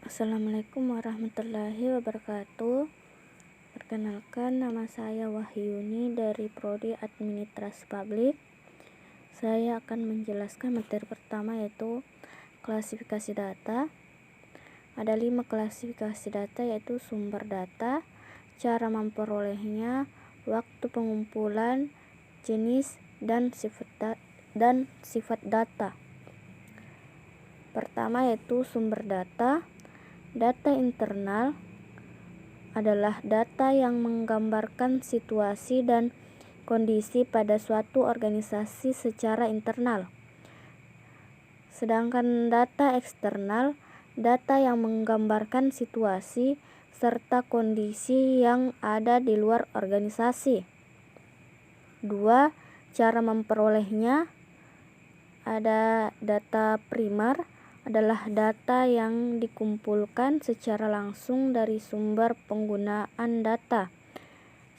Assalamualaikum warahmatullahi wabarakatuh. Perkenalkan, nama saya Wahyuni dari Prodi Administrasi Publik. Saya akan menjelaskan materi pertama, yaitu klasifikasi data. Ada 5 klasifikasi data, yaitu sumber data, cara memperolehnya, waktu pengumpulan, jenis, dan sifat data. Pertama yaitu sumber data. Data internal adalah data yang menggambarkan situasi dan kondisi pada suatu organisasi secara internal. Sedangkan data eksternal, data yang menggambarkan situasi serta kondisi yang ada di luar organisasi. 2. Cara memperolehnya. Ada data primer, adalah data yang dikumpulkan secara langsung dari sumber penggunaan data.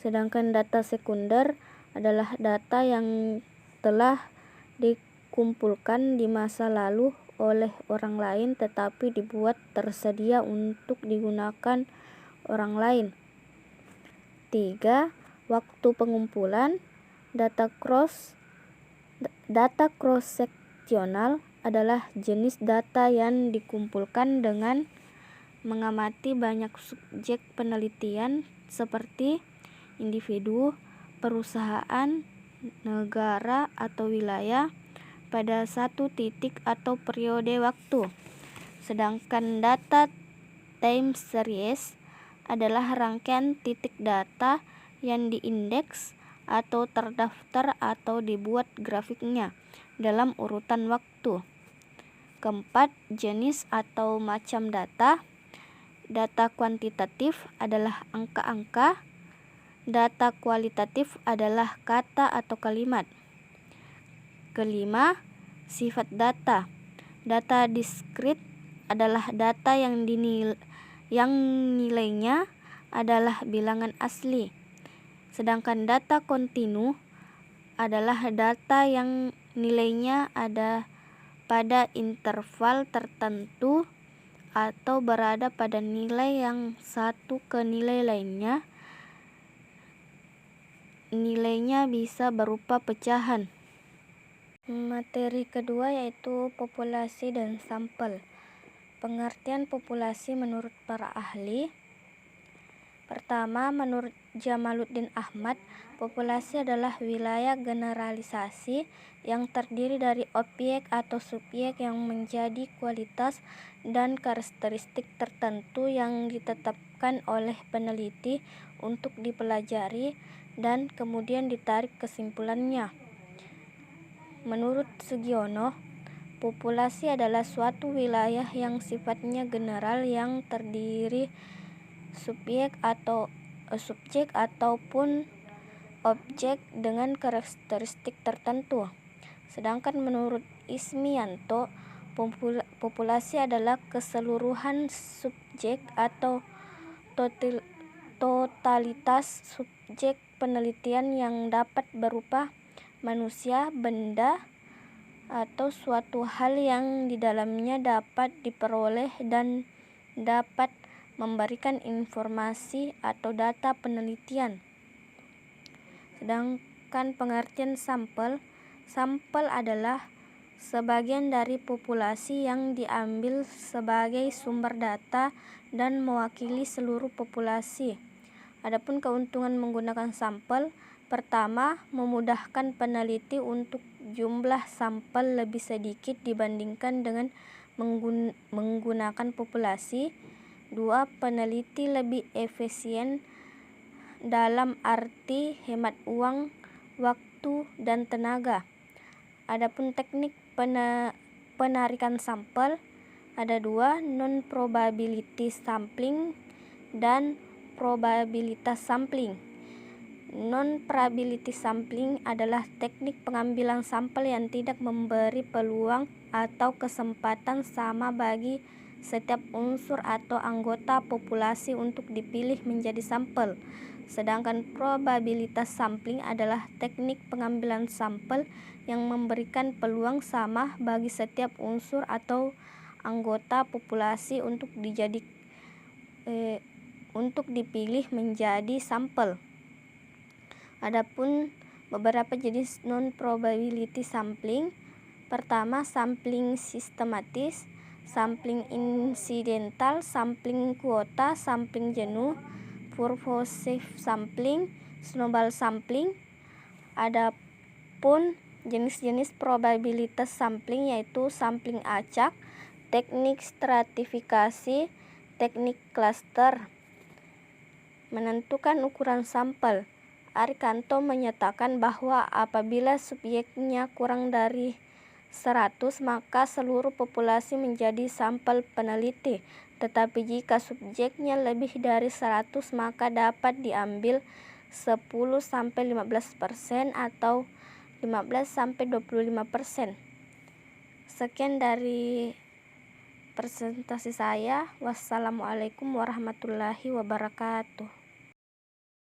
Sedangkan data sekunder adalah data yang telah dikumpulkan di masa lalu oleh orang lain tetapi dibuat tersedia untuk digunakan orang lain. 3. Waktu pengumpulan. Data cross-seksional adalah jenis data yang dikumpulkan dengan mengamati banyak subjek penelitian seperti individu, perusahaan, negara, atau wilayah pada satu titik atau periode waktu. Sedangkan data time series adalah rangkaian titik data yang diindeks atau terdaftar atau dibuat grafiknya dalam urutan waktu. Keempat, jenis atau macam data. Data kuantitatif adalah angka-angka. Data kualitatif adalah kata atau kalimat. Kelima, sifat data. Data diskrit adalah data yang nilainya adalah bilangan asli. Sedangkan data kontinu adalah data yang nilainya ada pada interval tertentu atau berada pada nilai yang satu ke nilai lainnya. Nilainya bisa berupa pecahan. Materi kedua yaitu populasi dan sampel. Pengertian populasi menurut para ahli. Pertama, menurut Jamaluddin Ahmad, populasi adalah wilayah generalisasi yang terdiri dari objek atau subjek yang menjadi kualitas dan karakteristik tertentu yang ditetapkan oleh peneliti untuk dipelajari dan kemudian ditarik kesimpulannya. Menurut Sugiono, populasi adalah suatu wilayah yang sifatnya general yang terdiri subjek ataupun objek dengan karakteristik tertentu. Sedangkan menurut Ismianto, populasi adalah keseluruhan subjek atau totalitas subjek penelitian yang dapat berupa manusia, benda, atau suatu hal yang di dalamnya dapat diperoleh dan dapat memberikan informasi atau data penelitian. Sedangkan pengertian sampel adalah sebagian dari populasi yang diambil sebagai sumber data dan mewakili seluruh populasi. Adapun keuntungan menggunakan sampel, pertama, memudahkan peneliti untuk jumlah sampel lebih sedikit dibandingkan dengan menggunakan populasi. 2. Peneliti lebih efisien dalam arti hemat uang, waktu, dan tenaga. Adapun teknik penarikan sampel ada 2, non-probability sampling dan probabilitas sampling. Non-probability sampling adalah teknik pengambilan sampel yang tidak memberi peluang atau kesempatan sama bagi setiap unsur atau anggota populasi untuk dipilih menjadi sampel. Sedangkan probabilitas sampling adalah teknik pengambilan sampel yang memberikan peluang sama bagi setiap unsur atau anggota populasi untuk dipilih menjadi sampel. Adapun beberapa jenis non-probability sampling. Pertama, sampling sistematis, sampling insidental, sampling kuota, sampling jenuh, purposive sampling, snowball sampling. Adapun jenis-jenis probabilitas sampling yaitu sampling acak, teknik stratifikasi, teknik cluster. Menentukan ukuran sampel. Arikanto menyatakan bahwa apabila subjeknya kurang dari 100 maka seluruh populasi menjadi sampel peneliti, tetapi jika subjeknya lebih dari 100 maka dapat diambil 10-15% atau 15-25%. Sekian dari presentasi saya. Wassalamualaikum warahmatullahi wabarakatuh.